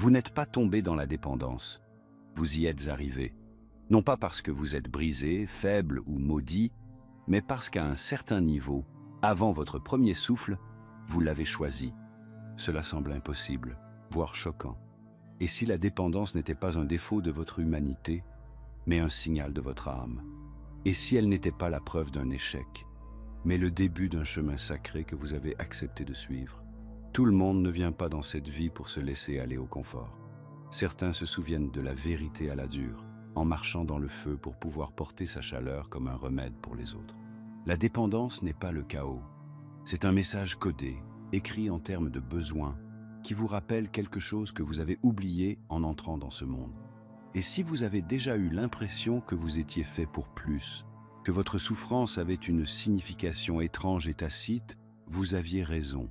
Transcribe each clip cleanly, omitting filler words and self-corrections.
Vous n'êtes pas tombé dans la dépendance, vous y êtes arrivé. Non pas parce que vous êtes brisé, faible ou maudit, mais parce qu'à un certain niveau, avant votre premier souffle, vous l'avez choisi. Cela semble impossible, voire choquant. Et si la dépendance n'était pas un défaut de votre humanité, mais un signal de votre âme? Et si elle n'était pas la preuve d'un échec, mais le début d'un chemin sacré que vous avez accepté de suivre? Tout le monde ne vient pas dans cette vie pour se laisser aller au confort. Certains se souviennent de la vérité à la dure, en marchant dans le feu pour pouvoir porter sa chaleur comme un remède pour les autres. La dépendance n'est pas le chaos. C'est un message codé, écrit en termes de besoin, qui vous rappelle quelque chose que vous avez oublié en entrant dans ce monde. Et si vous avez déjà eu l'impression que vous étiez fait pour plus, que votre souffrance avait une signification étrange et tacite, vous aviez raison.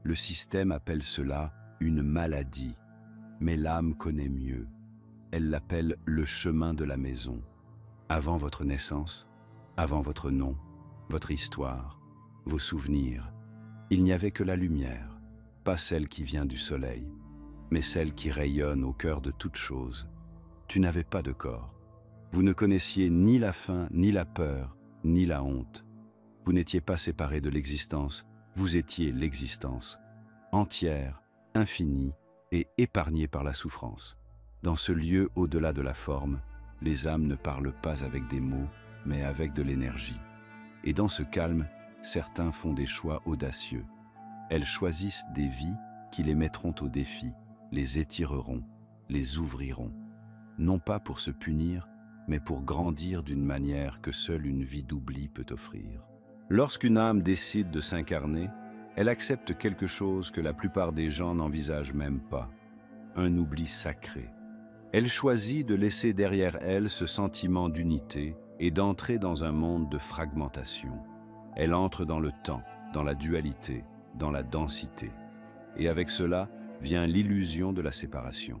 Le système appelle cela une maladie, mais l'âme connaît mieux. Elle l'appelle le chemin de la maison. Avant votre naissance, avant votre nom, votre histoire, vos souvenirs, il n'y avait que la lumière, pas celle qui vient du soleil, mais celle qui rayonne au cœur de toute chose. Tu n'avais pas de corps. Vous ne connaissiez ni la faim, ni la peur, ni la honte. Vous n'étiez pas séparé de l'existence, vous étiez l'existence, entière, infinie et épargnée par la souffrance. Dans ce lieu au-delà de la forme, les âmes ne parlent pas avec des mots, mais avec de l'énergie. Et dans ce calme, certains font des choix audacieux. Elles choisissent des vies qui les mettront au défi, les étireront, les ouvriront. Non pas pour se punir, mais pour grandir d'une manière que seule une vie d'oubli peut offrir. Lorsqu'une âme décide de s'incarner, elle accepte quelque chose que la plupart des gens n'envisagent même pas, un oubli sacré. Elle choisit de laisser derrière elle ce sentiment d'unité et d'entrer dans un monde de fragmentation. Elle entre dans le temps, dans la dualité, dans la densité. Et avec cela vient l'illusion de la séparation.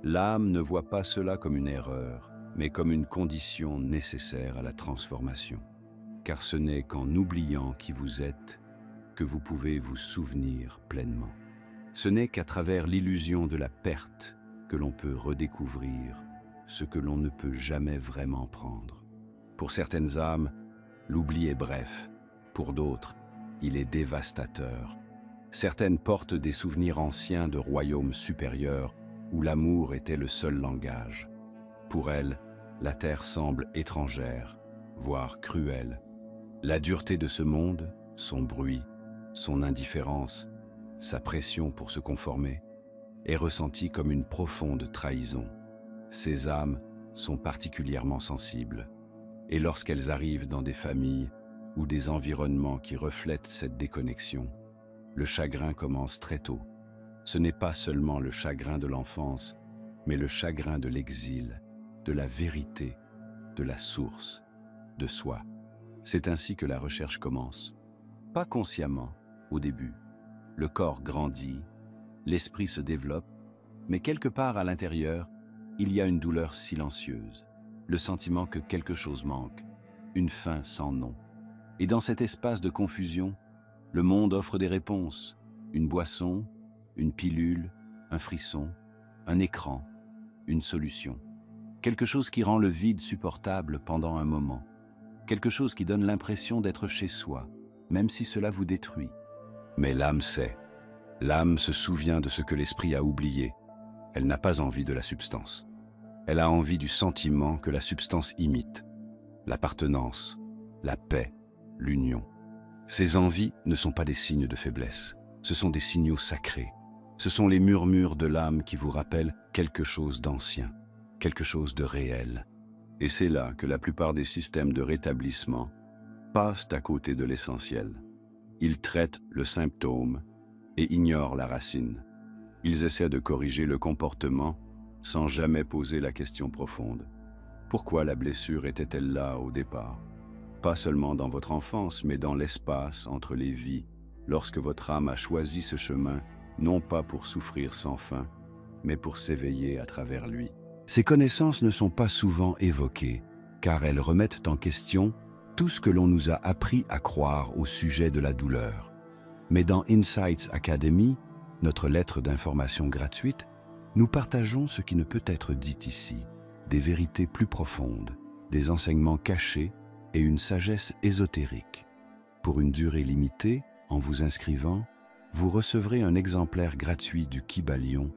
L'âme ne voit pas cela comme une erreur, mais comme une condition nécessaire à la transformation. Car ce n'est qu'en oubliant qui vous êtes que vous pouvez vous souvenir pleinement. Ce n'est qu'à travers l'illusion de la perte que l'on peut redécouvrir ce que l'on ne peut jamais vraiment prendre. Pour certaines âmes, l'oubli est bref. Pour d'autres, il est dévastateur. Certaines portent des souvenirs anciens de royaumes supérieurs où l'amour était le seul langage. Pour elles, la terre semble étrangère, voire cruelle. La dureté de ce monde, son bruit, son indifférence, sa pression pour se conformer, est ressentie comme une profonde trahison. Ces âmes sont particulièrement sensibles. Et lorsqu'elles arrivent dans des familles ou des environnements qui reflètent cette déconnexion, le chagrin commence très tôt. Ce n'est pas seulement le chagrin de l'enfance, mais le chagrin de l'exil, de la vérité, de la source, de soi. C'est ainsi que la recherche commence. Pas consciemment, au début. Le corps grandit, l'esprit se développe, mais quelque part à l'intérieur, il y a une douleur silencieuse, le sentiment que quelque chose manque, une faim sans nom. Et dans cet espace de confusion, le monde offre des réponses, une boisson, une pilule, un frisson, un écran, une solution. Quelque chose qui rend le vide supportable pendant un moment. Quelque chose qui donne l'impression d'être chez soi, même si cela vous détruit. Mais l'âme sait. L'âme se souvient de ce que l'esprit a oublié. Elle n'a pas envie de la substance. Elle a envie du sentiment que la substance imite. L'appartenance, la paix, l'union. Ces envies ne sont pas des signes de faiblesse. Ce sont des signaux sacrés. Ce sont les murmures de l'âme qui vous rappellent quelque chose d'ancien, quelque chose de réel. Et c'est là que la plupart des systèmes de rétablissement passent à côté de l'essentiel. Ils traitent le symptôme et ignorent la racine. Ils essaient de corriger le comportement sans jamais poser la question profonde. Pourquoi la blessure était-elle là au départ? Pas seulement dans votre enfance, mais dans l'espace entre les vies, lorsque votre âme a choisi ce chemin, non pas pour souffrir sans fin, mais pour s'éveiller à travers lui. Ces connaissances ne sont pas souvent évoquées, car elles remettent en question tout ce que l'on nous a appris à croire au sujet de la douleur. Mais dans Insights Academy, notre lettre d'information gratuite, Nous partageons ce qui ne peut être dit ici, des vérités plus profondes, des enseignements cachés et une sagesse ésotérique. Pour une durée limitée, en vous inscrivant, vous recevrez un exemplaire gratuit du Kybalion,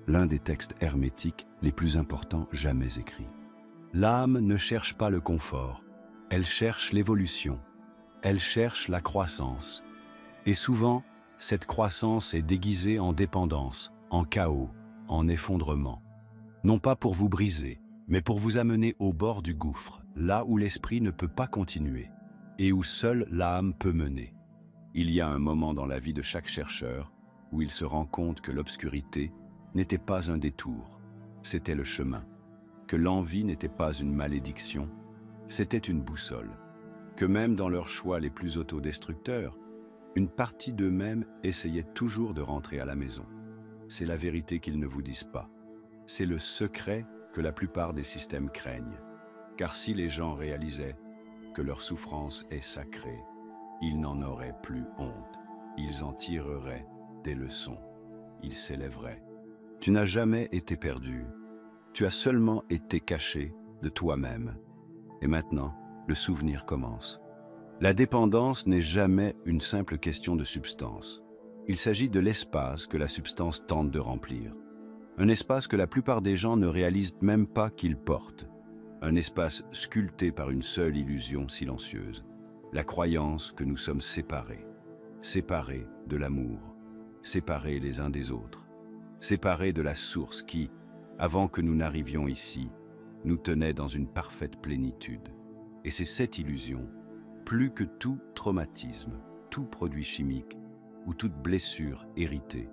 l'un des textes hermétiques les plus importants jamais écrits. L'âme ne cherche pas le confort, elle cherche l'évolution, elle cherche la croissance. Et souvent, cette croissance est déguisée en dépendance, en chaos, en effondrement. Non pas pour vous briser, mais pour vous amener au bord du gouffre, là où l'esprit ne peut pas continuer, et où seule l'âme peut mener. Il y a un moment dans la vie de chaque chercheur où il se rend compte que l'obscurité n'était pas un détour, c'était le chemin, que l'envie n'était pas une malédiction, c'était une boussole, que même dans leurs choix les plus autodestructeurs, une partie d'eux-mêmes essayait toujours de rentrer à la maison. C'est la vérité qu'ils ne vous disent pas. C'est le secret que la plupart des systèmes craignent. Car si les gens réalisaient que leur souffrance est sacrée, ils n'en auraient plus honte. Ils en tireraient des leçons. Ils s'élèveraient. Tu n'as jamais été perdu. Tu as seulement été caché de toi-même. Et maintenant, le souvenir commence. La dépendance n'est jamais une simple question de substance. Il s'agit de l'espace que la substance tente de remplir. Un espace que la plupart des gens ne réalisent même pas qu'ils portent. Un espace sculpté par une seule illusion silencieuse. La croyance que nous sommes séparés. Séparés de l'amour. Séparés les uns des autres. Séparés de la source qui, avant que nous n'arrivions ici, nous tenait dans une parfaite plénitude. Et c'est cette illusion, plus que tout traumatisme, tout produit chimique ou toute blessure héritée,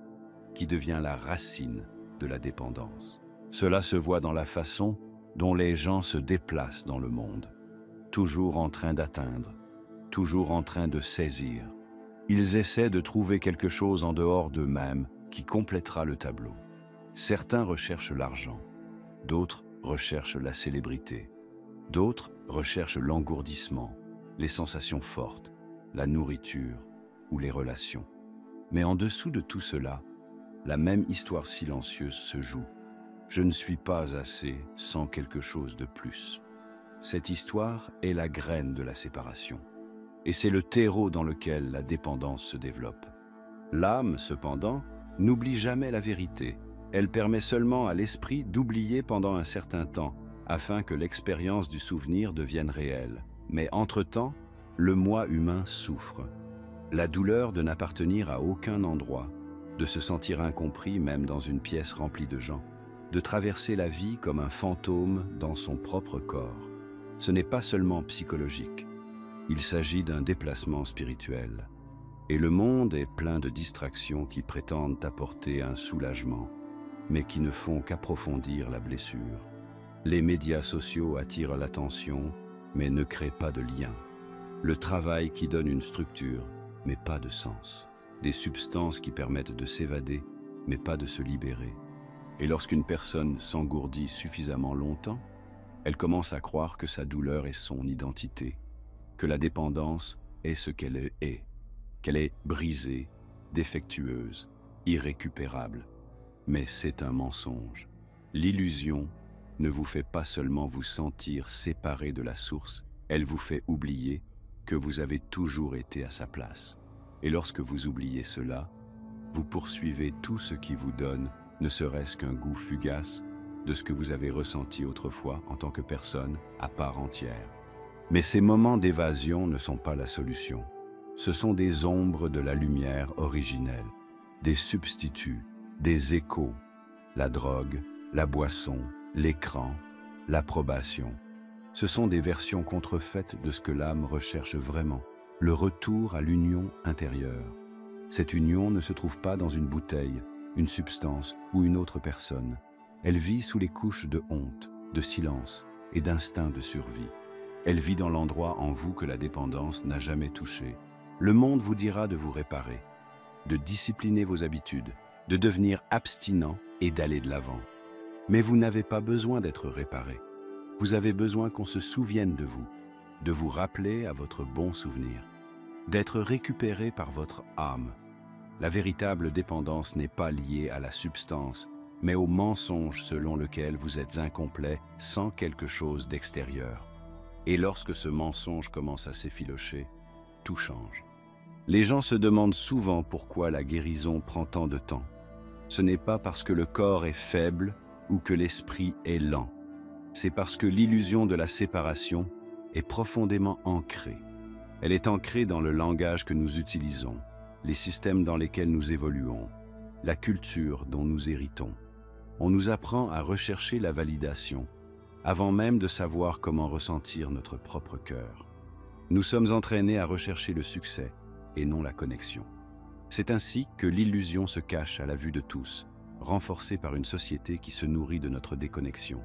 qui devient la racine de la dépendance. Cela se voit dans la façon dont les gens se déplacent dans le monde, toujours en train d'atteindre, toujours en train de saisir. Ils essaient de trouver quelque chose en dehors d'eux-mêmes qui complétera le tableau. Certains recherchent l'argent, d'autres recherchent la célébrité, d'autres recherchent l'engourdissement, les sensations fortes, la nourriture ou les relations. Mais en dessous de tout cela, la même histoire silencieuse se joue. Je ne suis pas assez sans quelque chose de plus. Cette histoire est la graine de la séparation. Et c'est le terreau dans lequel la dépendance se développe. L'âme, cependant, n'oublie jamais la vérité. Elle permet seulement à l'esprit d'oublier pendant un certain temps, afin que l'expérience du souvenir devienne réelle. Mais entre-temps, le moi humain souffre. La douleur de n'appartenir à aucun endroit, de se sentir incompris même dans une pièce remplie de gens, de traverser la vie comme un fantôme dans son propre corps. Ce n'est pas seulement psychologique, il s'agit d'un déplacement spirituel. Et le monde est plein de distractions qui prétendent apporter un soulagement, mais qui ne font qu'approfondir la blessure. Les médias sociaux attirent l'attention, mais ne créent pas de lien. Le travail qui donne une structure, mais pas de sens. Des substances qui permettent de s'évader, mais pas de se libérer. Et lorsqu'une personne s'engourdit suffisamment longtemps, elle commence à croire que sa douleur est son identité, que la dépendance est ce qu'elle est, qu'elle est brisée, défectueuse, irrécupérable. Mais c'est un mensonge. L'illusion ne vous fait pas seulement vous sentir séparé de la source, elle vous fait oublier que vous avez toujours été à sa place. Et lorsque vous oubliez cela, vous poursuivez tout ce qui vous donne, ne serait-ce qu'un goût fugace, de ce que vous avez ressenti autrefois en tant que personne à part entière. Mais ces moments d'évasion ne sont pas la solution. Ce sont des ombres de la lumière originelle, des substituts, des échos, la drogue, la boisson, l'écran, l'approbation. Ce sont des versions contrefaites de ce que l'âme recherche vraiment, le retour à l'union intérieure. Cette union ne se trouve pas dans une bouteille, une substance ou une autre personne. Elle vit sous les couches de honte, de silence et d'instinct de survie. Elle vit dans l'endroit en vous que la dépendance n'a jamais touché. Le monde vous dira de vous réparer, de discipliner vos habitudes, de devenir abstinent et d'aller de l'avant. Mais vous n'avez pas besoin d'être réparé. Vous avez besoin qu'on se souvienne de vous rappeler à votre bon souvenir, d'être récupéré par votre âme. La véritable dépendance n'est pas liée à la substance, mais au mensonge selon lequel vous êtes incomplet sans quelque chose d'extérieur. Et lorsque ce mensonge commence à s'effilocher, tout change. Les gens se demandent souvent pourquoi la guérison prend tant de temps. Ce n'est pas parce que le corps est faible ou que l'esprit est lent. C'est parce que l'illusion de la séparation est profondément ancrée. Elle est ancrée dans le langage que nous utilisons, les systèmes dans lesquels nous évoluons, la culture dont nous héritons. On nous apprend à rechercher la validation, avant même de savoir comment ressentir notre propre cœur. Nous sommes entraînés à rechercher le succès et non la connexion. C'est ainsi que l'illusion se cache à la vue de tous, renforcée par une société qui se nourrit de notre déconnexion.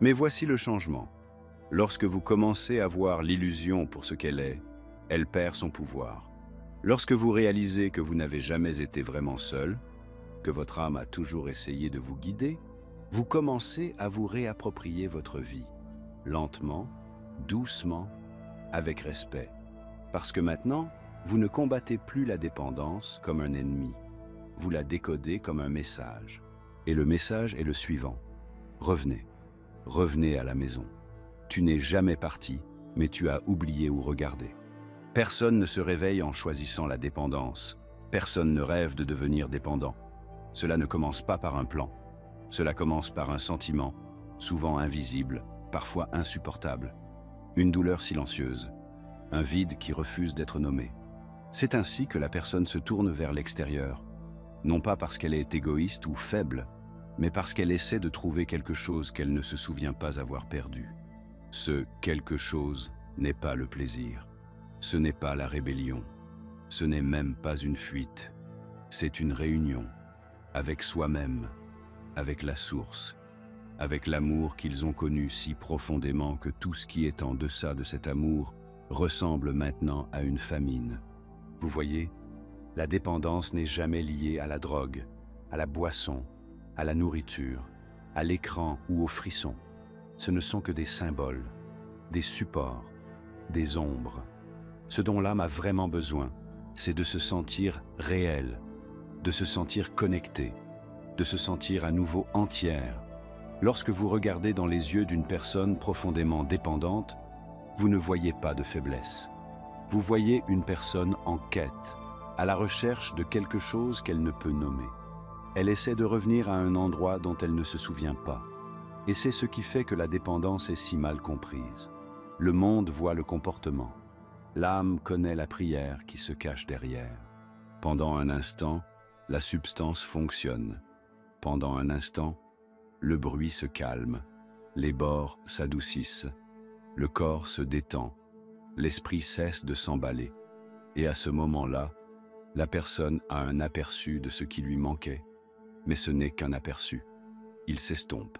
Mais voici le changement. Lorsque vous commencez à voir l'illusion pour ce qu'elle est, elle perd son pouvoir. Lorsque vous réalisez que vous n'avez jamais été vraiment seul, que votre âme a toujours essayé de vous guider, vous commencez à vous réapproprier votre vie, lentement, doucement, avec respect. Parce que maintenant, vous ne combattez plus la dépendance comme un ennemi, vous la décodez comme un message. Et le message est le suivant. Revenez, revenez à la maison. Tu n'es jamais parti, mais tu as oublié où regarder. Personne ne se réveille en choisissant la dépendance. Personne ne rêve de devenir dépendant. Cela ne commence pas par un plan. Cela commence par un sentiment, souvent invisible, parfois insupportable. Une douleur silencieuse, un vide qui refuse d'être nommé. C'est ainsi que la personne se tourne vers l'extérieur, non pas parce qu'elle est égoïste ou faible, mais parce qu'elle essaie de trouver quelque chose qu'elle ne se souvient pas avoir perdu. Ce quelque chose n'est pas le plaisir, ce n'est pas la rébellion, ce n'est même pas une fuite, c'est une réunion avec soi-même, avec la source, avec l'amour qu'ils ont connu si profondément que tout ce qui est en deçà de cet amour ressemble maintenant à une famine. Vous voyez, la dépendance n'est jamais liée à la drogue, à la boisson, à la nourriture, à l'écran ou au frisson. Ce ne sont que des symboles, des supports, des ombres. Ce dont l'âme a vraiment besoin, c'est de se sentir réelle, de se sentir connectée, de se sentir à nouveau entière. Lorsque vous regardez dans les yeux d'une personne profondément dépendante, vous ne voyez pas de faiblesse. Vous voyez une personne en quête, à la recherche de quelque chose qu'elle ne peut nommer. Elle essaie de revenir à un endroit dont elle ne se souvient pas. Et c'est ce qui fait que la dépendance est si mal comprise. Le monde voit le comportement. L'âme connaît la prière qui se cache derrière. Pendant un instant, la substance fonctionne. Pendant un instant, le bruit se calme, les bords s'adoucissent, le corps se détend, l'esprit cesse de s'emballer. Et à ce moment-là, la personne a un aperçu de ce qui lui manquait, mais ce n'est qu'un aperçu. Il s'estompe.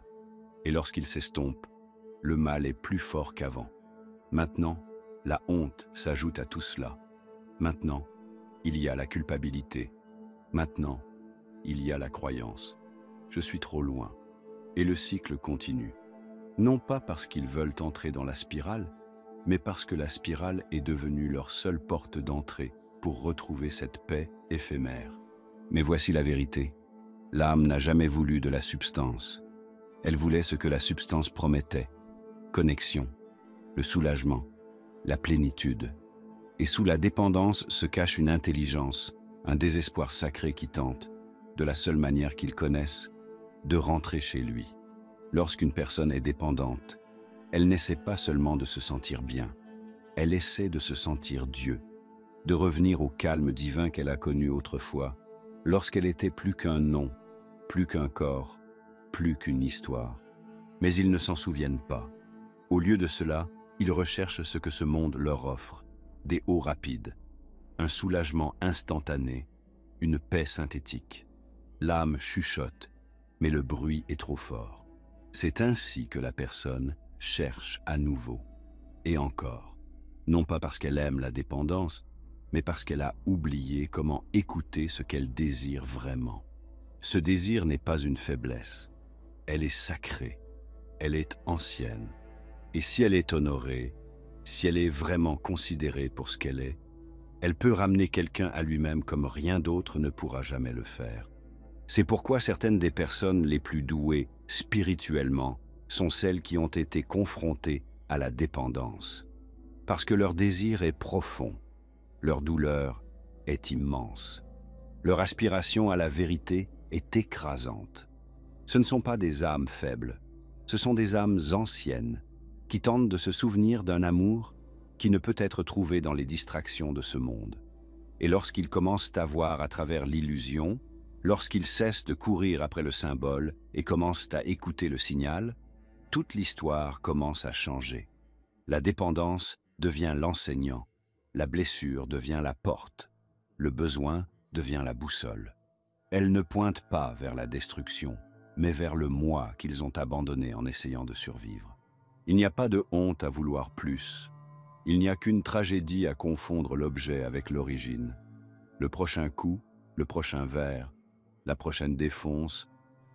Et lorsqu'il s'estompe, le mal est plus fort qu'avant. Maintenant, la honte s'ajoute à tout cela. Maintenant, il y a la culpabilité. Maintenant, il y a la croyance. Je suis trop loin. Et le cycle continue. Non pas parce qu'ils veulent entrer dans la spirale, mais parce que la spirale est devenue leur seule porte d'entrée pour retrouver cette paix éphémère. Mais voici la vérité. L'âme n'a jamais voulu de la substance. Elle voulait ce que la substance promettait. Connexion, le soulagement, la plénitude. Et sous la dépendance se cache une intelligence, un désespoir sacré qui tente, de la seule manière qu'ils connaissent, de rentrer chez lui. Lorsqu'une personne est dépendante, elle n'essaie pas seulement de se sentir bien, elle essaie de se sentir Dieu, de revenir au calme divin qu'elle a connu autrefois, lorsqu'elle était plus qu'un nom, plus qu'un corps, plus qu'une histoire. Mais ils ne s'en souviennent pas. Au lieu de cela, ils recherchent ce que ce monde leur offre, des hauts rapides, un soulagement instantané, une paix synthétique. L'âme chuchote, mais le bruit est trop fort. C'est ainsi que la personne cherche à nouveau, et encore, non pas parce qu'elle aime la dépendance, mais parce qu'elle a oublié comment écouter ce qu'elle désire vraiment. Ce désir n'est pas une faiblesse, elle est sacrée, elle est ancienne, et si elle est honorée, si elle est vraiment considérée pour ce qu'elle peut ramener quelqu'un à lui-même comme rien d'autre ne pourra jamais le faire. C'est pourquoi certaines des personnes les plus douées spirituellement sont celles qui ont été confrontées à la dépendance. Parce que leur désir est profond, leur douleur est immense, leur aspiration à la vérité est écrasante. Ce ne sont pas des âmes faibles, ce sont des âmes anciennes qui tentent de se souvenir d'un amour qui ne peut être trouvé dans les distractions de ce monde. Et lorsqu'ils commencent à voir à travers l'illusion, lorsqu'ils cessent de courir après le symbole et commencent à écouter le signal, toute l'histoire commence à changer. La dépendance devient l'enseignant, la blessure devient la porte, le besoin devient la boussole. Elles ne pointent pas vers la destruction, mais vers le moi qu'ils ont abandonné en essayant de survivre. Il n'y a pas de honte à vouloir plus. Il n'y a qu'une tragédie à confondre l'objet avec l'origine. Le prochain coup, le prochain verre, la prochaine défonce,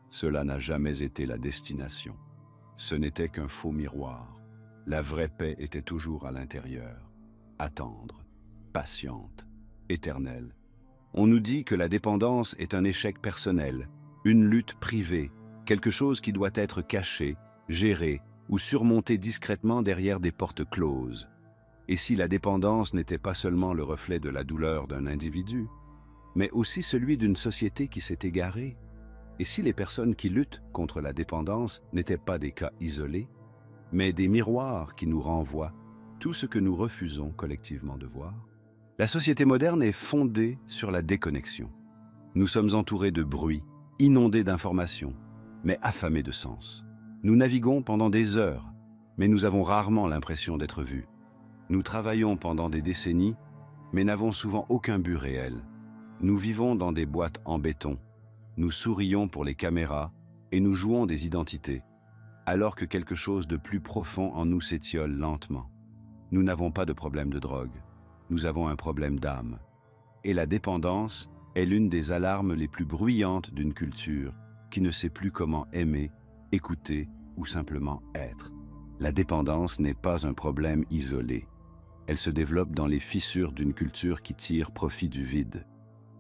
cela n'a jamais été la destination. Ce n'était qu'un faux miroir. La vraie paix était toujours à l'intérieur. Attendre, patiente, éternelle. On nous dit que la dépendance est un échec personnel, une lutte privée, quelque chose qui doit être caché, géré ou surmonté discrètement derrière des portes closes. Et si la dépendance n'était pas seulement le reflet de la douleur d'un individu, mais aussi celui d'une société qui s'est égarée? Et si les personnes qui luttent contre la dépendance n'étaient pas des cas isolés, mais des miroirs qui nous renvoient tout ce que nous refusons collectivement de voir? La société moderne est fondée sur la déconnexion. Nous sommes entourés de bruit, inondés d'informations, mais affamés de sens. Nous naviguons pendant des heures, mais nous avons rarement l'impression d'être vus. Nous travaillons pendant des décennies, mais n'avons souvent aucun but réel. Nous vivons dans des boîtes en béton. Nous sourions pour les caméras et nous jouons des identités, alors que quelque chose de plus profond en nous s'étiole lentement. Nous n'avons pas de problème de drogue. Nous avons un problème d'âme. Et la dépendance est l'une des alarmes les plus bruyantes d'une culture qui ne sait plus comment aimer, écouter ou simplement être. La dépendance n'est pas un problème isolé. Elle se développe dans les fissures d'une culture qui tire profit du vide.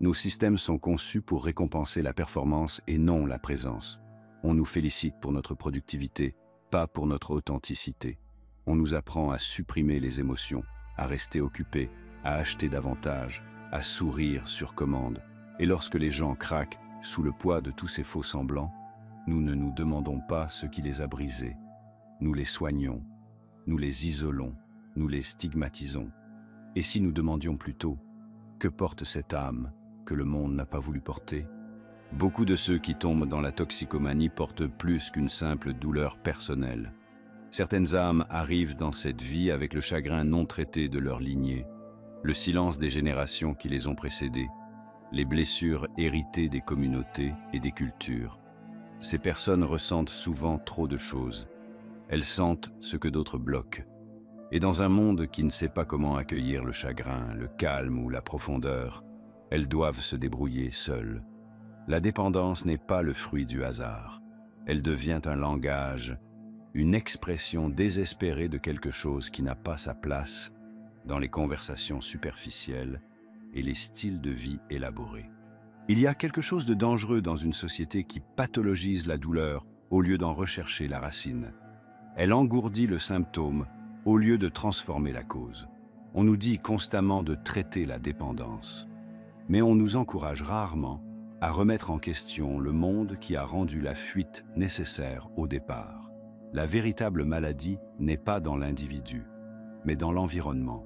Nos systèmes sont conçus pour récompenser la performance et non la présence. On nous félicite pour notre productivité, pas pour notre authenticité. On nous apprend à supprimer les émotions, à rester occupés, à acheter davantage, à sourire sur commande. Et lorsque les gens craquent sous le poids de tous ces faux semblants, nous ne nous demandons pas ce qui les a brisés. Nous les soignons, nous les isolons, nous les stigmatisons. Et si nous demandions plutôt « Que porte cette âme que le monde n'a pas voulu porter ?» Beaucoup de ceux qui tombent dans la toxicomanie portent plus qu'une simple douleur personnelle. Certaines âmes arrivent dans cette vie avec le chagrin non traité de leur lignée, le silence des générations qui les ont précédées, les blessures héritées des communautés et des cultures. Ces personnes ressentent souvent trop de choses. Elles sentent ce que d'autres bloquent. Et dans un monde qui ne sait pas comment accueillir le chagrin, le calme ou la profondeur, elles doivent se débrouiller seules. La dépendance n'est pas le fruit du hasard. Elle devient un langage, une expression désespérée de quelque chose qui n'a pas sa place dans les conversations superficielles et les styles de vie élaborés. Il y a quelque chose de dangereux dans une société qui pathologise la douleur au lieu d'en rechercher la racine. Elle engourdit le symptôme au lieu de transformer la cause. On nous dit constamment de traiter la dépendance, mais on nous encourage rarement à remettre en question le monde qui a rendu la fuite nécessaire au départ. La véritable maladie n'est pas dans l'individu, mais dans l'environnement,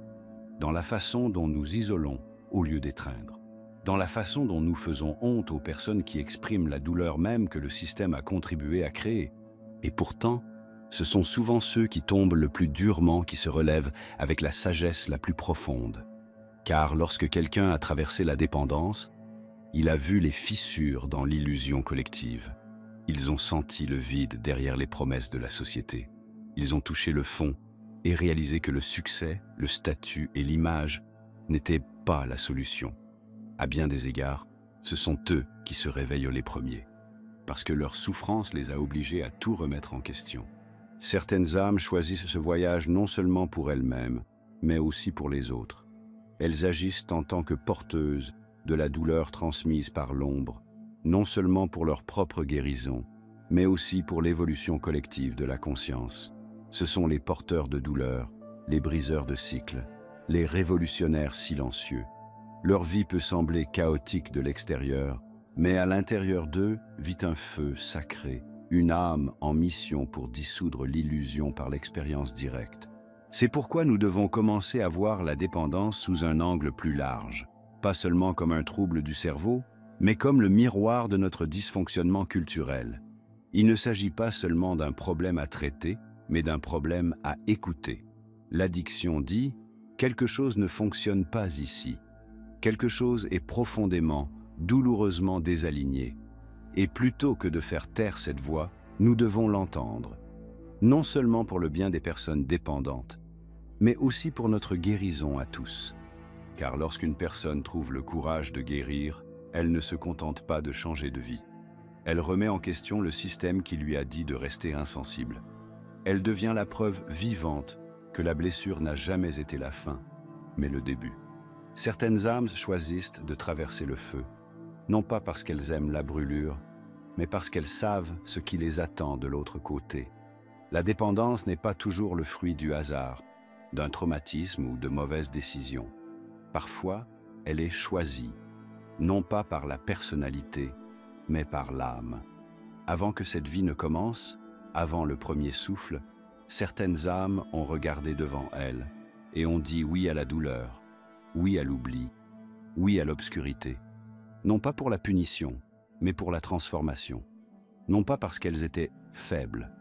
dans la façon dont nous isolons au lieu d'étreindre, dans la façon dont nous faisons honte aux personnes qui expriment la douleur même que le système a contribué à créer. Et pourtant, ce sont souvent ceux qui tombent le plus durement qui se relèvent avec la sagesse la plus profonde. Car lorsque quelqu'un a traversé la dépendance, il a vu les fissures dans l'illusion collective. Ils ont senti le vide derrière les promesses de la société. Ils ont touché le fond et réalisé que le succès, le statut et l'image n'étaient pas la solution. À bien des égards, ce sont eux qui se réveillent les premiers, parce que leur souffrance les a obligés à tout remettre en question. Certaines âmes choisissent ce voyage non seulement pour elles-mêmes, mais aussi pour les autres. Elles agissent en tant que porteuses de la douleur transmise par l'ombre, non seulement pour leur propre guérison, mais aussi pour l'évolution collective de la conscience. Ce sont les porteurs de douleur, les briseurs de cycles, les révolutionnaires silencieux. Leur vie peut sembler chaotique de l'extérieur, mais à l'intérieur d'eux vit un feu sacré, une âme en mission pour dissoudre l'illusion par l'expérience directe. C'est pourquoi nous devons commencer à voir la dépendance sous un angle plus large, pas seulement comme un trouble du cerveau, mais comme le miroir de notre dysfonctionnement culturel. Il ne s'agit pas seulement d'un problème à traiter, mais d'un problème à écouter. L'addiction dit « quelque chose ne fonctionne pas ici ». Quelque chose est profondément, douloureusement désaligné. Et plutôt que de faire taire cette voix, nous devons l'entendre. Non seulement pour le bien des personnes dépendantes, mais aussi pour notre guérison à tous. Car lorsqu'une personne trouve le courage de guérir, elle ne se contente pas de changer de vie. Elle remet en question le système qui lui a dit de rester insensible. Elle devient la preuve vivante que la blessure n'a jamais été la fin, mais le début. Certaines âmes choisissent de traverser le feu, non pas parce qu'elles aiment la brûlure, mais parce qu'elles savent ce qui les attend de l'autre côté. La dépendance n'est pas toujours le fruit du hasard, d'un traumatisme ou de mauvaises décisions. Parfois, elle est choisie, non pas par la personnalité, mais par l'âme. Avant que cette vie ne commence, avant le premier souffle, certaines âmes ont regardé devant elles et ont dit oui à la douleur, oui à l'oubli, oui à l'obscurité. Non pas pour la punition, mais pour la transformation. Non pas parce qu'elles étaient faibles,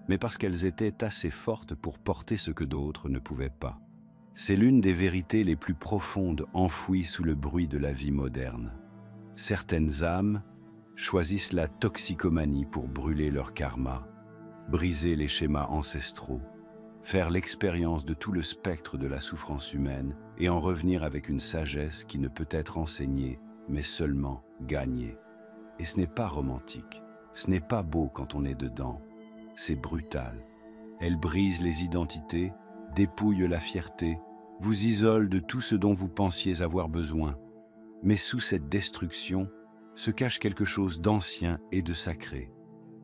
mais parce qu'elles étaient assez fortes pour porter ce que d'autres ne pouvaient pas. C'est l'une des vérités les plus profondes enfouies sous le bruit de la vie moderne. Certaines âmes choisissent la toxicomanie pour brûler leur karma, briser les schémas ancestraux, faire l'expérience de tout le spectre de la souffrance humaine et en revenir avec une sagesse qui ne peut être enseignée, mais seulement gagnée. Et ce n'est pas romantique, ce n'est pas beau quand on est dedans, c'est brutal. Elle brise les identités, dépouille la fierté, vous isole de tout ce dont vous pensiez avoir besoin. Mais sous cette destruction se cache quelque chose d'ancien et de sacré.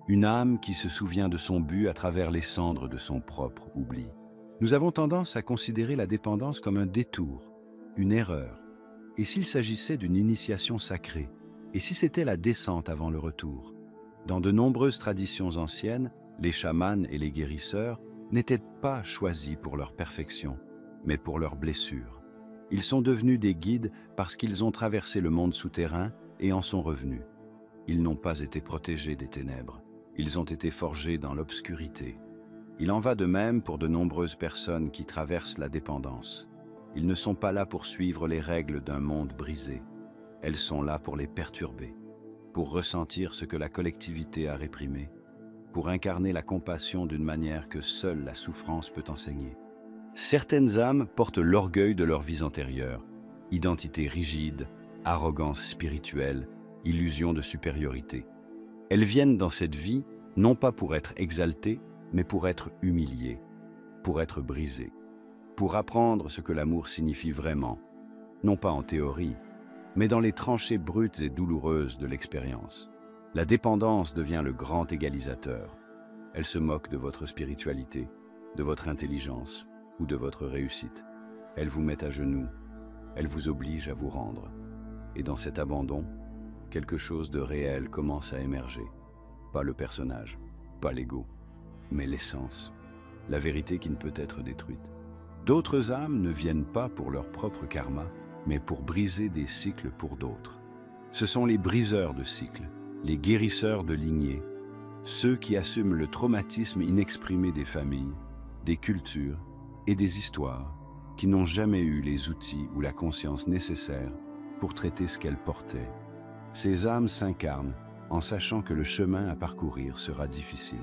Une âme qui se souvient de son but à travers les cendres de son propre oubli. Nous avons tendance à considérer la dépendance comme un détour, une erreur. Et s'il s'agissait d'une initiation sacrée? Et si c'était la descente avant le retour? Dans de nombreuses traditions anciennes, les chamans et les guérisseurs n'étaient pas choisis pour leur perfection, mais pour leurs blessures. Ils sont devenus des guides parce qu'ils ont traversé le monde souterrain et en sont revenus. Ils n'ont pas été protégés des ténèbres. Ils ont été forgés dans l'obscurité. Il en va de même pour de nombreuses personnes qui traversent la dépendance. Ils ne sont pas là pour suivre les règles d'un monde brisé. Elles sont là pour les perturber, pour ressentir ce que la collectivité a réprimé, pour incarner la compassion d'une manière que seule la souffrance peut enseigner. Certaines âmes portent l'orgueil de leurs vies antérieures, identité rigide, arrogance spirituelle, illusion de supériorité. Elles viennent dans cette vie non pas pour être exaltées, mais pour être humiliées, pour être brisées, pour apprendre ce que l'amour signifie vraiment, non pas en théorie, mais dans les tranchées brutes et douloureuses de l'expérience. La dépendance devient le grand égalisateur. Elle se moque de votre spiritualité, de votre intelligence ou de votre réussite. Elle vous met à genoux, elle vous oblige à vous rendre. Et dans cet abandon, quelque chose de réel commence à émerger. Pas le personnage, pas l'ego, mais l'essence, la vérité qui ne peut être détruite. D'autres âmes ne viennent pas pour leur propre karma, mais pour briser des cycles pour d'autres. Ce sont les briseurs de cycles, les guérisseurs de lignées, ceux qui assument le traumatisme inexprimé des familles, des cultures et des histoires qui n'ont jamais eu les outils ou la conscience nécessaires pour traiter ce qu'elles portaient. Ces âmes s'incarnent en sachant que le chemin à parcourir sera difficile,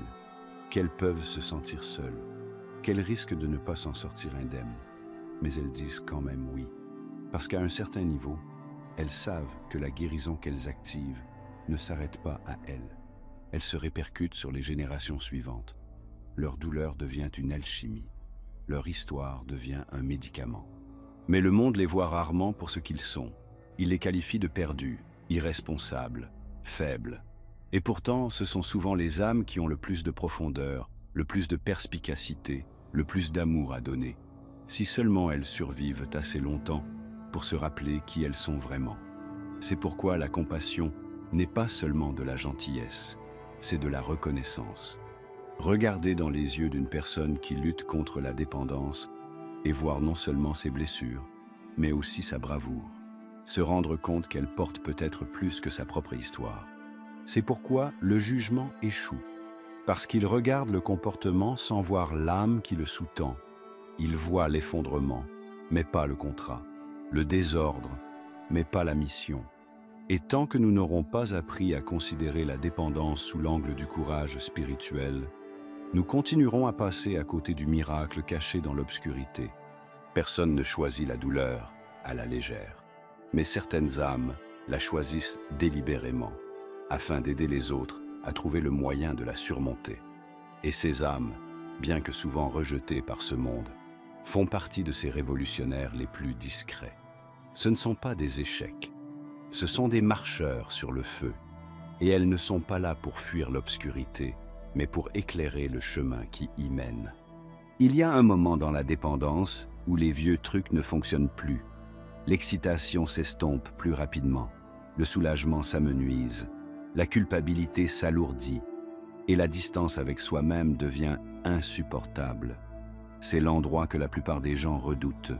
qu'elles peuvent se sentir seules, qu'elles risquent de ne pas s'en sortir indemnes. Mais elles disent quand même oui, parce qu'à un certain niveau, elles savent que la guérison qu'elles activent ne s'arrête pas à elles. Elle se répercute sur les générations suivantes. Leur douleur devient une alchimie. Leur histoire devient un médicament. Mais le monde les voit rarement pour ce qu'ils sont. Il les qualifie de perdus, irresponsables, faibles. Et pourtant, ce sont souvent les âmes qui ont le plus de profondeur, le plus de perspicacité, le plus d'amour à donner, si seulement elles survivent assez longtemps pour se rappeler qui elles sont vraiment. C'est pourquoi la compassion n'est pas seulement de la gentillesse, c'est de la reconnaissance. Regarder dans les yeux d'une personne qui lutte contre la dépendance et voir non seulement ses blessures, mais aussi sa bravoure. Se rendre compte qu'elle porte peut-être plus que sa propre histoire. C'est pourquoi le jugement échoue, parce qu'il regarde le comportement sans voir l'âme qui le sous-tend. Il voit l'effondrement, mais pas le contrat, le désordre, mais pas la mission. Et tant que nous n'aurons pas appris à considérer la dépendance sous l'angle du courage spirituel, nous continuerons à passer à côté du miracle caché dans l'obscurité. Personne ne choisit la douleur à la légère, mais certaines âmes la choisissent délibérément, afin d'aider les autres à trouver le moyen de la surmonter. Et ces âmes, bien que souvent rejetées par ce monde, font partie de ces révolutionnaires les plus discrets. Ce ne sont pas des échecs, ce sont des marcheurs sur le feu, et elles ne sont pas là pour fuir l'obscurité, mais pour éclairer le chemin qui y mène. Il y a un moment dans la dépendance où les vieux trucs ne fonctionnent plus. L'excitation s'estompe plus rapidement, le soulagement s'amenuise, la culpabilité s'alourdit et la distance avec soi-même devient insupportable. C'est l'endroit que la plupart des gens redoutent,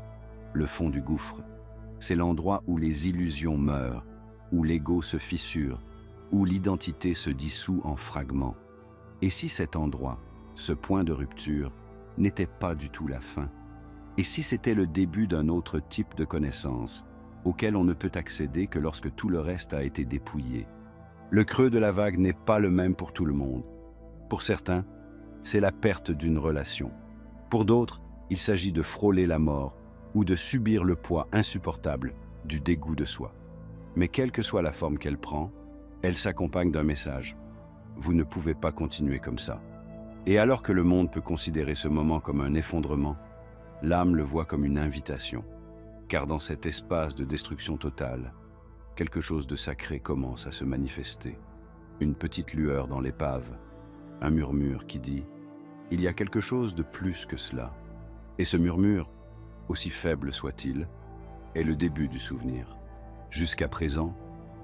le fond du gouffre. C'est l'endroit où les illusions meurent, où l'ego se fissure, où l'identité se dissout en fragments. Et si cet endroit, ce point de rupture, n'était pas du tout la fin? Et si c'était le début d'un autre type de connaissance, auquel on ne peut accéder que lorsque tout le reste a été dépouillé? Le creux de la vague n'est pas le même pour tout le monde. Pour certains, c'est la perte d'une relation. Pour d'autres, il s'agit de frôler la mort ou de subir le poids insupportable du dégoût de soi. Mais quelle que soit la forme qu'elle prend, elle s'accompagne d'un message. Vous ne pouvez pas continuer comme ça. Et alors que le monde peut considérer ce moment comme un effondrement, l'âme le voit comme une invitation. Car dans cet espace de destruction totale, quelque chose de sacré commence à se manifester. Une petite lueur dans l'épave, un murmure qui dit « Il y a quelque chose de plus que cela ». Et ce murmure, aussi faible soit-il, est le début du souvenir. Jusqu'à présent,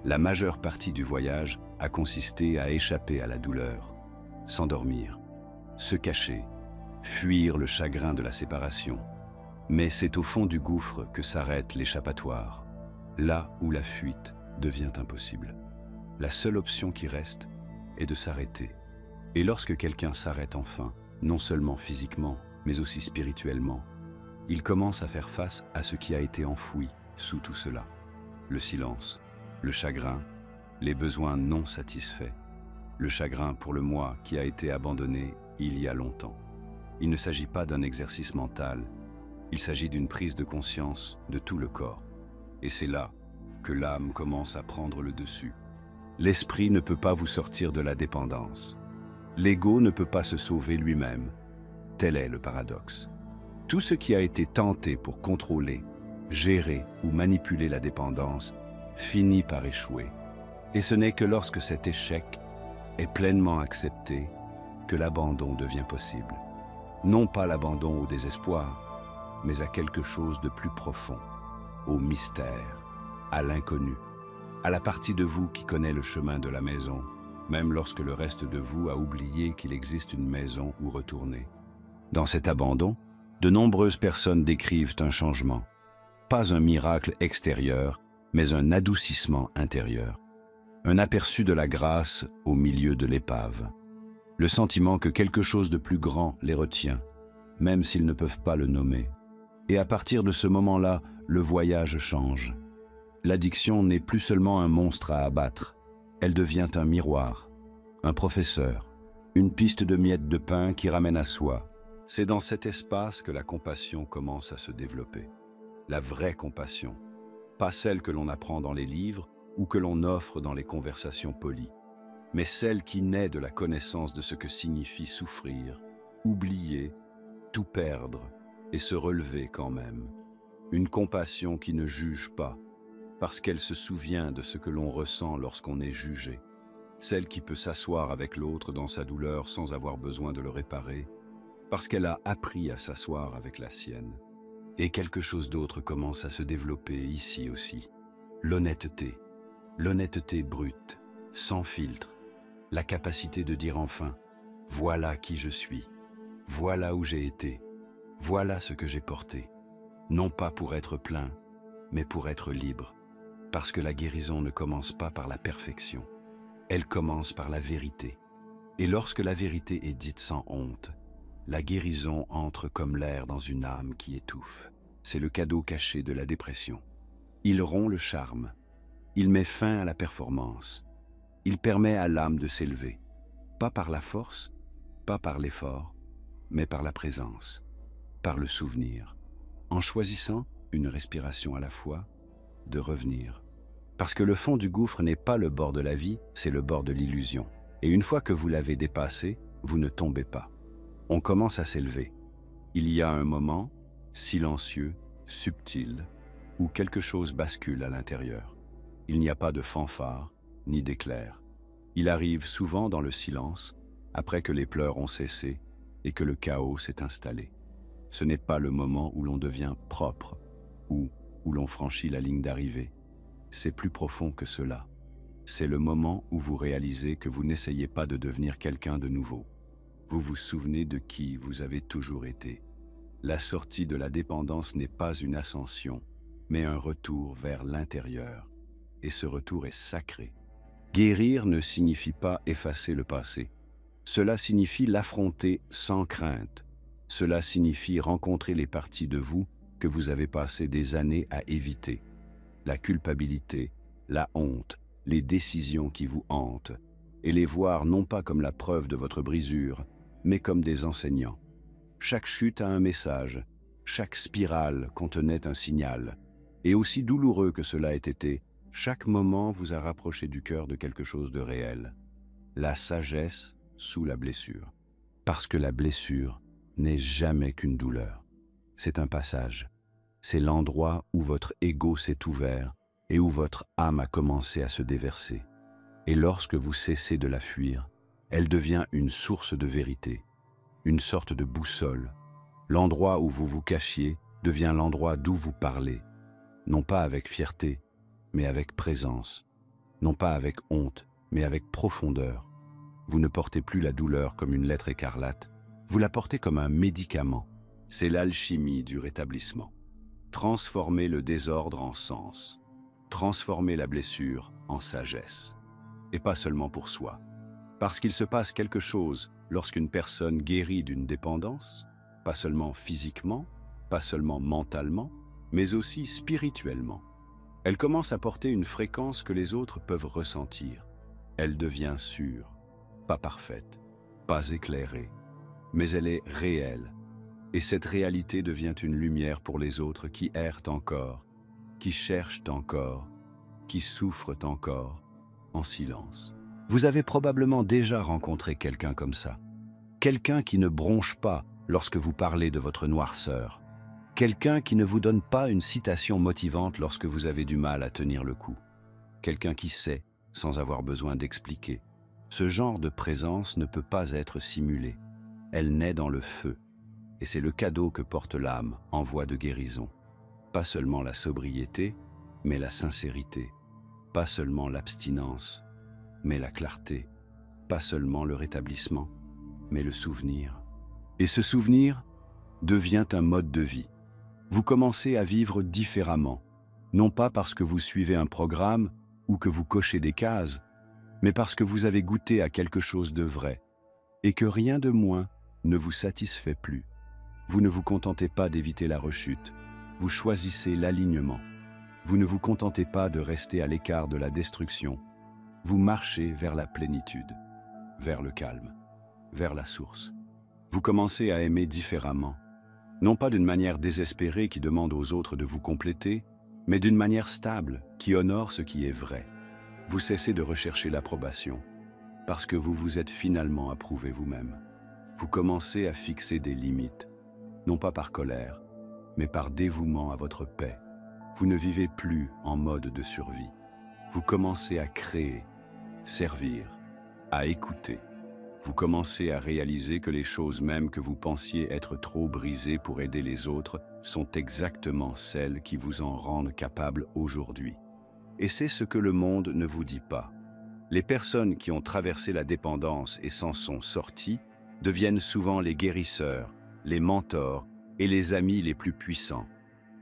la majeure partie du voyage a consisté à échapper à la douleur, s'endormir, se cacher, fuir le chagrin de la séparation. Mais c'est au fond du gouffre que s'arrête l'échappatoire, là où la fuite devient impossible. La seule option qui reste est de s'arrêter. Et lorsque quelqu'un s'arrête enfin, non seulement physiquement, mais aussi spirituellement, il commence à faire face à ce qui a été enfoui sous tout cela. Le silence, le chagrin, les besoins non satisfaits, le chagrin pour le moi qui a été abandonné il y a longtemps. Il ne s'agit pas d'un exercice mental, il s'agit d'une prise de conscience de tout le corps. Et c'est là que l'âme commence à prendre le dessus. L'esprit ne peut pas vous sortir de la dépendance. L'ego ne peut pas se sauver lui-même. Tel est le paradoxe. Tout ce qui a été tenté pour contrôler, gérer ou manipuler la dépendance finit par échouer. Et ce n'est que lorsque cet échec est pleinement accepté que l'abandon devient possible. Non pas l'abandon au désespoir, mais à quelque chose de plus profond, au mystère, à l'inconnu, à la partie de vous qui connaît le chemin de la maison, même lorsque le reste de vous a oublié qu'il existe une maison où retourner. Dans cet abandon, de nombreuses personnes décrivent un changement. Pas un miracle extérieur, mais un adoucissement intérieur. Un aperçu de la grâce au milieu de l'épave. Le sentiment que quelque chose de plus grand les retient, même s'ils ne peuvent pas le nommer. Et à partir de ce moment-là, le voyage change. L'addiction n'est plus seulement un monstre à abattre, elle devient un miroir, un professeur, une piste de miettes de pain qui ramène à soi. C'est dans cet espace que la compassion commence à se développer. La vraie compassion, pas celle que l'on apprend dans les livres ou que l'on offre dans les conversations polies, mais celle qui naît de la connaissance de ce que signifie souffrir, oublier, tout perdre et se relever quand même. Une compassion qui ne juge pas, parce qu'elle se souvient de ce que l'on ressent lorsqu'on est jugé. celle qui peut s'asseoir avec l'autre dans sa douleur sans avoir besoin de le réparer, parce qu'elle a appris à s'asseoir avec la sienne. Et quelque chose d'autre commence à se développer ici aussi. L'honnêteté. L'honnêteté brute, sans filtre. La capacité de dire enfin « Voilà qui je suis. Voilà où j'ai été. Voilà ce que j'ai porté. » Non pas pour être plein, mais pour être libre. Parce que la guérison ne commence pas par la perfection. Elle commence par la vérité. Et lorsque la vérité est dite sans honte, la guérison entre comme l'air dans une âme qui étouffe. C'est le cadeau caché de la dépression. Il rompt le charme. Il met fin à la performance. Il permet à l'âme de s'élever. Pas par la force, pas par l'effort, mais par la présence, par le souvenir. En choisissant, une respiration à la fois, de revenir. Parce que le fond du gouffre n'est pas le bord de la vie, c'est le bord de l'illusion. Et une fois que vous l'avez dépassé, vous ne tombez pas. On commence à s'élever. Il y a un moment, silencieux, subtil, où quelque chose bascule à l'intérieur. Il n'y a pas de fanfare, ni d'éclair. Il arrive souvent dans le silence, après que les pleurs ont cessé et que le chaos s'est installé. Ce n'est pas le moment où l'on devient propre, ou où l'on franchit la ligne d'arrivée. C'est plus profond que cela. C'est le moment où vous réalisez que vous n'essayez pas de devenir quelqu'un de nouveau. Vous vous souvenez de qui vous avez toujours été. La sortie de la dépendance n'est pas une ascension, mais un retour vers l'intérieur. Et ce retour est sacré. Guérir ne signifie pas effacer le passé. Cela signifie l'affronter sans crainte. Cela signifie rencontrer les parties de vous que vous avez passé des années à éviter. La culpabilité, la honte, les décisions qui vous hantent, et les voir non pas comme la preuve de votre brisure, mais comme des enseignants. Chaque chute a un message, chaque spirale contenait un signal, et aussi douloureux que cela ait été, chaque moment vous a rapproché du cœur de quelque chose de réel. La sagesse sous la blessure. Parce que la blessure n'est jamais qu'une douleur. C'est un passage. C'est l'endroit où votre ego s'est ouvert et où votre âme a commencé à se déverser. Et lorsque vous cessez de la fuir, elle devient une source de vérité, une sorte de boussole. L'endroit où vous vous cachiez devient l'endroit d'où vous parlez, non pas avec fierté, mais avec présence, non pas avec honte, mais avec profondeur. Vous ne portez plus la douleur comme une lettre écarlate, vous la portez comme un médicament. C'est l'alchimie du rétablissement. Transformer le désordre en sens, transformer la blessure en sagesse. Et pas seulement pour soi. Parce qu'il se passe quelque chose lorsqu'une personne guérit d'une dépendance, pas seulement physiquement, pas seulement mentalement, mais aussi spirituellement. Elle commence à porter une fréquence que les autres peuvent ressentir. Elle devient sûre, pas parfaite, pas éclairée, mais elle est réelle. Et cette réalité devient une lumière pour les autres qui errent encore, qui cherchent encore, qui souffrent encore, en silence. Vous avez probablement déjà rencontré quelqu'un comme ça. Quelqu'un qui ne bronche pas lorsque vous parlez de votre noirceur. Quelqu'un qui ne vous donne pas une citation motivante lorsque vous avez du mal à tenir le coup. Quelqu'un qui sait, sans avoir besoin d'expliquer. Ce genre de présence ne peut pas être simulé. Elle naît dans le feu. Et c'est le cadeau que porte l'âme en voie de guérison. Pas seulement la sobriété, mais la sincérité. Pas seulement l'abstinence, mais la clarté. Pas seulement le rétablissement, mais le souvenir. Et ce souvenir devient un mode de vie. Vous commencez à vivre différemment, non pas parce que vous suivez un programme ou que vous cochez des cases, mais parce que vous avez goûté à quelque chose de vrai et que rien de moins ne vous satisfait plus. Vous ne vous contentez pas d'éviter la rechute, vous choisissez l'alignement. Vous ne vous contentez pas de rester à l'écart de la destruction, vous marchez vers la plénitude, vers le calme, vers la source. Vous commencez à aimer différemment, non pas d'une manière désespérée qui demande aux autres de vous compléter, mais d'une manière stable qui honore ce qui est vrai. Vous cessez de rechercher l'approbation, parce que vous vous êtes finalement approuvé vous-même. Vous commencez à fixer des limites, non pas par colère, mais par dévouement à votre paix. Vous ne vivez plus en mode de survie. Vous commencez à créer, servir, à écouter. Vous commencez à réaliser que les choses même que vous pensiez être trop brisées pour aider les autres sont exactement celles qui vous en rendent capable aujourd'hui. Et c'est ce que le monde ne vous dit pas. Les personnes qui ont traversé la dépendance et s'en sont sorties deviennent souvent les guérisseurs, les mentors et les amis les plus puissants.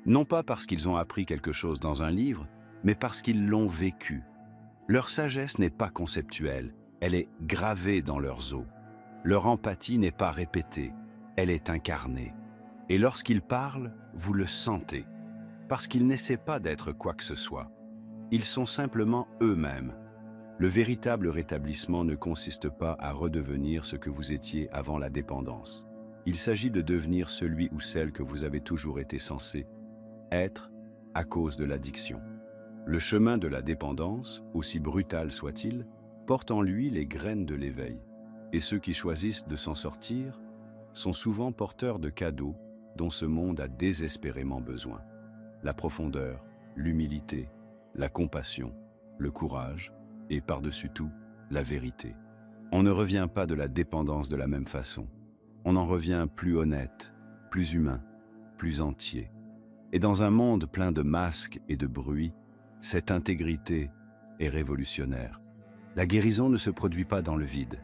Non pas parce qu'ils ont appris quelque chose dans un livre, mais parce qu'ils l'ont vécu. Leur sagesse n'est pas conceptuelle, elle est gravée dans leurs os. Leur empathie n'est pas répétée, elle est incarnée. Et lorsqu'ils parlent, vous le sentez, parce qu'ils n'essaient pas d'être quoi que ce soit. Ils sont simplement eux-mêmes. Le véritable rétablissement ne consiste pas à redevenir ce que vous étiez avant la dépendance. Il s'agit de devenir celui ou celle que vous avez toujours été censé être à cause de l'addiction. Le chemin de la dépendance, aussi brutal soit-il, porte en lui les graines de l'éveil. Et ceux qui choisissent de s'en sortir sont souvent porteurs de cadeaux dont ce monde a désespérément besoin. La profondeur, l'humilité, la compassion, le courage et, par-dessus tout, la vérité. On ne revient pas de la dépendance de la même façon. On en revient plus honnête, plus humain, plus entier. Et dans un monde plein de masques et de bruit, cette intégrité est révolutionnaire. La guérison ne se produit pas dans le vide,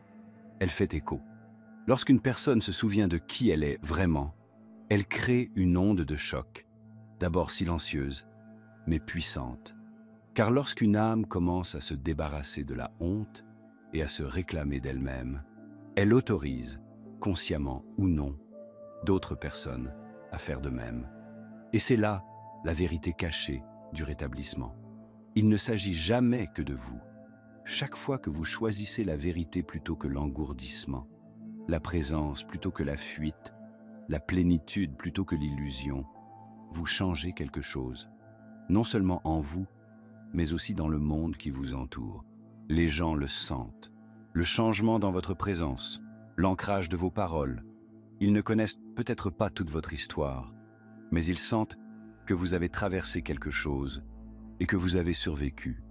elle fait écho. Lorsqu'une personne se souvient de qui elle est vraiment, elle crée une onde de choc, d'abord silencieuse, mais puissante. Car lorsqu'une âme commence à se débarrasser de la honte et à se réclamer d'elle-même, elle autorise, consciemment ou non, d'autres personnes à faire de même. Et c'est là la vérité cachée du rétablissement. Il ne s'agit jamais que de vous. Chaque fois que vous choisissez la vérité plutôt que l'engourdissement, la présence plutôt que la fuite, la plénitude plutôt que l'illusion, vous changez quelque chose, non seulement en vous, mais aussi dans le monde qui vous entoure. Les gens le sentent. Le changement dans votre présence, l'ancrage de vos paroles. Ils ne connaissent peut-être pas toute votre histoire, mais ils sentent que vous avez traversé quelque chose et que vous avez survécu.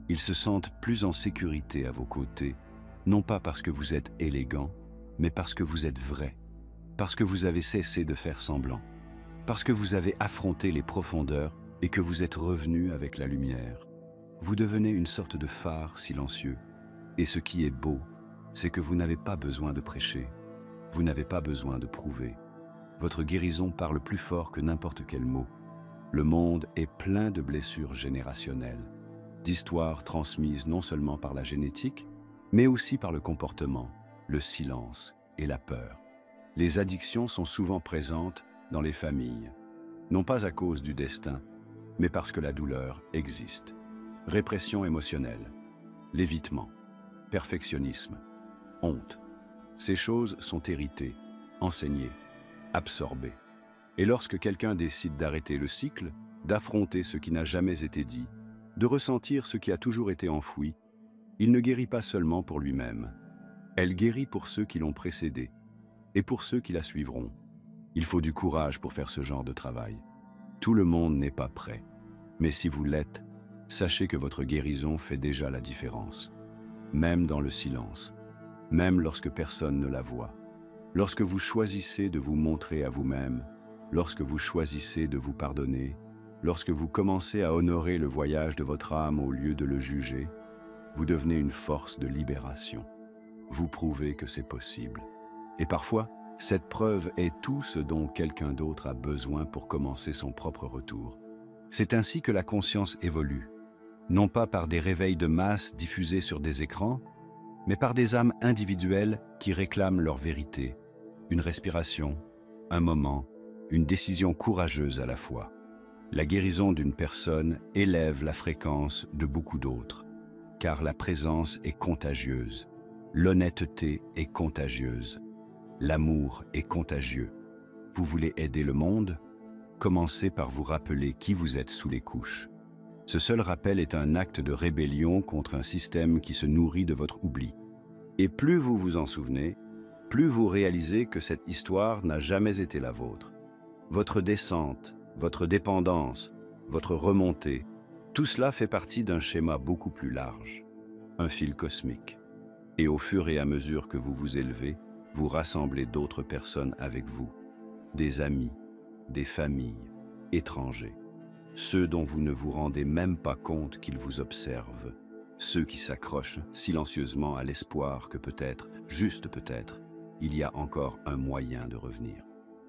Ils se sentent plus en sécurité à vos côtés, non pas parce que vous êtes élégant, mais parce que vous êtes vrai, parce que vous avez cessé de faire semblant, parce que vous avez affronté les profondeurs et que vous êtes revenu avec la lumière. Vous devenez une sorte de phare silencieux. Et ce qui est beau, c'est que vous n'avez pas besoin de prêcher, vous n'avez pas besoin de prouver. Votre guérison parle plus fort que n'importe quel mot. Le monde est plein de blessures générationnelles, d'histoires transmises non seulement par la génétique, mais aussi par le comportement, le silence et la peur. Les addictions sont souvent présentes dans les familles, non pas à cause du destin, mais parce que la douleur existe. Répression émotionnelle, l'évitement, perfectionnisme, honte. Ces choses sont héritées, enseignées, absorbées. Et lorsque quelqu'un décide d'arrêter le cycle, d'affronter ce qui n'a jamais été dit, de ressentir ce qui a toujours été enfoui, il ne guérit pas seulement pour lui-même. Elle guérit pour ceux qui l'ont précédé et pour ceux qui la suivront. Il faut du courage pour faire ce genre de travail. Tout le monde n'est pas prêt. Mais si vous l'êtes, sachez que votre guérison fait déjà la différence. Même dans le silence, même lorsque personne ne la voit. Lorsque vous choisissez de vous montrer à vous-même, lorsque vous choisissez de vous pardonner, lorsque vous commencez à honorer le voyage de votre âme au lieu de le juger, vous devenez une force de libération. Vous prouvez que c'est possible. Et parfois, cette preuve est tout ce dont quelqu'un d'autre a besoin pour commencer son propre retour. C'est ainsi que la conscience évolue, non pas par des réveils de masse diffusés sur des écrans, mais par des âmes individuelles qui réclament leur vérité, une respiration, un moment, une décision courageuse à la fois. La guérison d'une personne élève la fréquence de beaucoup d'autres, car la présence est contagieuse, l'honnêteté est contagieuse, l'amour est contagieux. Vous voulez aider le monde? Commencez par vous rappeler qui vous êtes sous les couches. Ce seul rappel est un acte de rébellion contre un système qui se nourrit de votre oubli. Et plus vous vous en souvenez, plus vous réalisez que cette histoire n'a jamais été la vôtre. Votre descente, votre dépendance, votre remontée, tout cela fait partie d'un schéma beaucoup plus large, un fil cosmique. Et au fur et à mesure que vous vous élevez, vous rassemblez d'autres personnes avec vous, des amis, des familles, étrangers, ceux dont vous ne vous rendez même pas compte qu'ils vous observent, ceux qui s'accrochent silencieusement à l'espoir que peut-être, juste peut-être, il y a encore un moyen de revenir.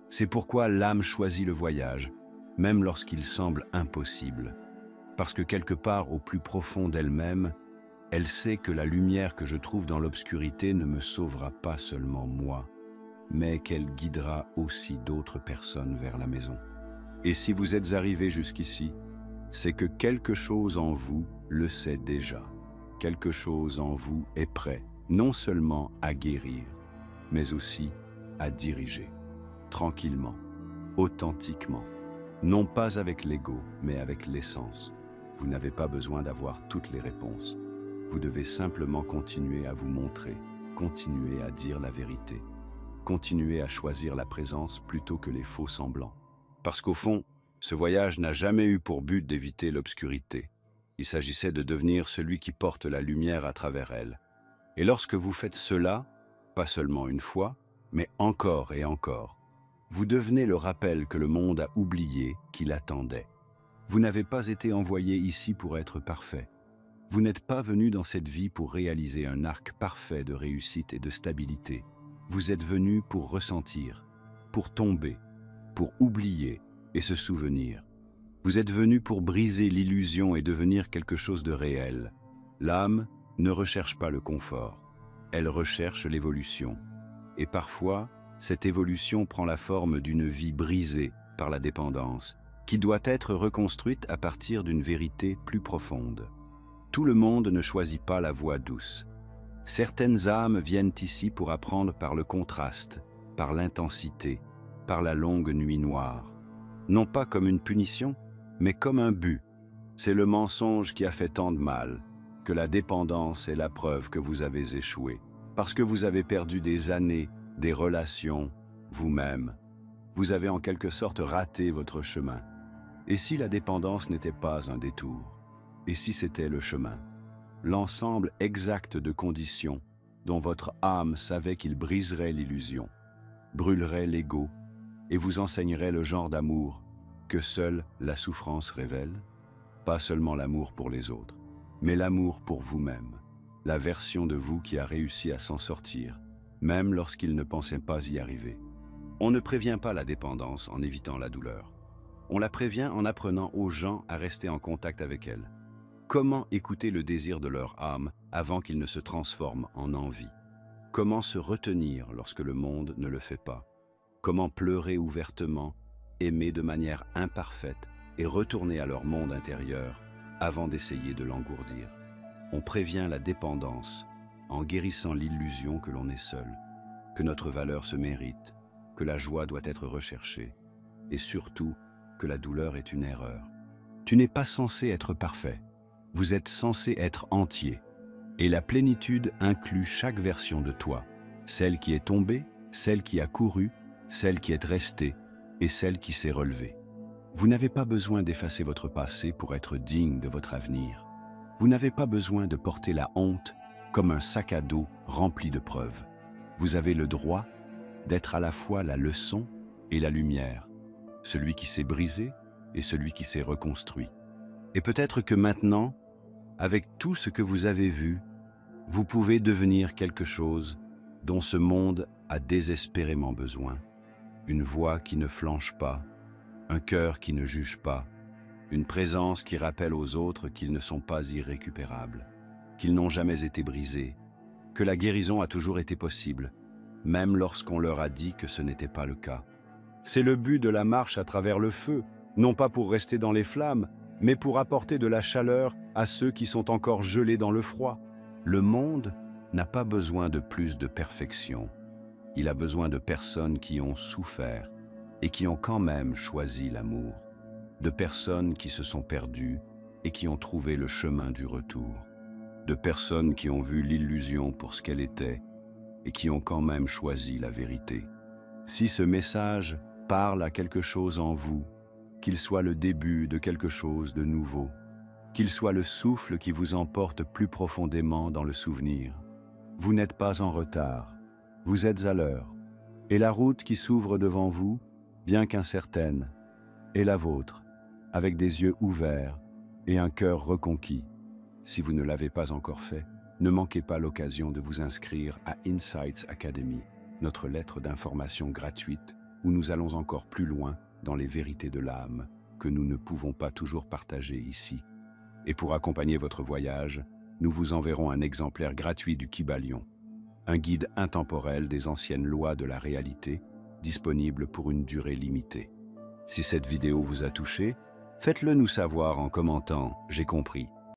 C'est pourquoi l'âme choisit le voyage, même lorsqu'il semble impossible, parce que quelque part au plus profond d'elle-même, elle sait que la lumière que je trouve dans l'obscurité ne me sauvera pas seulement moi, mais qu'elle guidera aussi d'autres personnes vers la maison. Et si vous êtes arrivé jusqu'ici, c'est que quelque chose en vous le sait déjà. Quelque chose en vous est prêt, non seulement à guérir, mais aussi à diriger, tranquillement, authentiquement, non pas avec l'ego, mais avec l'essence. Vous n'avez pas besoin d'avoir toutes les réponses. Vous devez simplement continuer à vous montrer, continuer à dire la vérité, continuer à choisir la présence plutôt que les faux semblants. Parce qu'au fond, ce voyage n'a jamais eu pour but d'éviter l'obscurité. Il s'agissait de devenir celui qui porte la lumière à travers elle. Et lorsque vous faites cela, pas seulement une fois, mais encore et encore, vous devenez le rappel que le monde a oublié qu'il attendait. Vous n'avez pas été envoyé ici pour être parfait. Vous n'êtes pas venu dans cette vie pour réaliser un arc parfait de réussite et de stabilité. Vous êtes venu pour ressentir, pour tomber, pour oublier et se souvenir. Vous êtes venu pour briser l'illusion et devenir quelque chose de réel. L'âme ne recherche pas le confort, elle recherche l'évolution. Et parfois, cette évolution prend la forme d'une vie brisée par la dépendance, qui doit être reconstruite à partir d'une vérité plus profonde. Tout le monde ne choisit pas la voie douce. Certaines âmes viennent ici pour apprendre par le contraste, par l'intensité, par la longue nuit noire. Non pas comme une punition, mais comme un but. C'est le mensonge qui a fait tant de mal, que la dépendance est la preuve que vous avez échoué, parce que vous avez perdu des années, des relations, vous-même. Vous avez en quelque sorte raté votre chemin. Et si la dépendance n'était pas un détour? Et si c'était le chemin? L'ensemble exact de conditions dont votre âme savait qu'il briserait l'illusion, brûlerait l'ego et vous enseignerait le genre d'amour que seule la souffrance révèle? Pas seulement l'amour pour les autres, mais l'amour pour vous-même, la version de vous qui a réussi à s'en sortir, même lorsqu'il ne pensait pas y arriver. On ne prévient pas la dépendance en évitant la douleur. On la prévient en apprenant aux gens à rester en contact avec elle. Comment écouter le désir de leur âme avant qu'il ne se transforme en envie? Comment se retenir lorsque le monde ne le fait pas? Comment pleurer ouvertement, aimer de manière imparfaite et retourner à leur monde intérieur avant d'essayer de l'engourdir? On prévient la dépendance en guérissant l'illusion que l'on est seul, que notre valeur se mérite, que la joie doit être recherchée et surtout que la douleur est une erreur. Tu n'es pas censé être parfait. Vous êtes censé être entier, et la plénitude inclut chaque version de toi, celle qui est tombée, celle qui a couru, celle qui est restée et celle qui s'est relevée. Vous n'avez pas besoin d'effacer votre passé pour être digne de votre avenir. Vous n'avez pas besoin de porter la honte comme un sac à dos rempli de preuves. Vous avez le droit d'être à la fois la leçon et la lumière, celui qui s'est brisé et celui qui s'est reconstruit. Et peut-être que maintenant, avec tout ce que vous avez vu, vous pouvez devenir quelque chose dont ce monde a désespérément besoin. Une voix qui ne flanche pas, un cœur qui ne juge pas, une présence qui rappelle aux autres qu'ils ne sont pas irrécupérables, qu'ils n'ont jamais été brisés, que la guérison a toujours été possible, même lorsqu'on leur a dit que ce n'était pas le cas. C'est le but de la marche à travers le feu, non pas pour rester dans les flammes, mais pour apporter de la chaleur à ceux qui sont encore gelés dans le froid. Le monde n'a pas besoin de plus de perfection. Il a besoin de personnes qui ont souffert et qui ont quand même choisi l'amour, de personnes qui se sont perdues et qui ont trouvé le chemin du retour, de personnes qui ont vu l'illusion pour ce qu'elle était et qui ont quand même choisi la vérité. Si ce message parle à quelque chose en vous, qu'il soit le début de quelque chose de nouveau, qu'il soit le souffle qui vous emporte plus profondément dans le souvenir, Vous n'êtes pas en retard, vous êtes à l'heure. Et la route qui s'ouvre devant vous, bien qu'incertaine, est la vôtre, avec des yeux ouverts et un cœur reconquis. Si vous ne l'avez pas encore fait, ne manquez pas l'occasion de vous inscrire à Insights Academy, notre lettre d'information gratuite où nous allons encore plus loin dans les vérités de l'âme que nous ne pouvons pas toujours partager ici. Et pour accompagner votre voyage, nous vous enverrons un exemplaire gratuit du Kybalion, un guide intemporel des anciennes lois de la réalité, disponible pour une durée limitée. Si cette vidéo vous a touché, faites-le nous savoir en commentant « J'ai compris »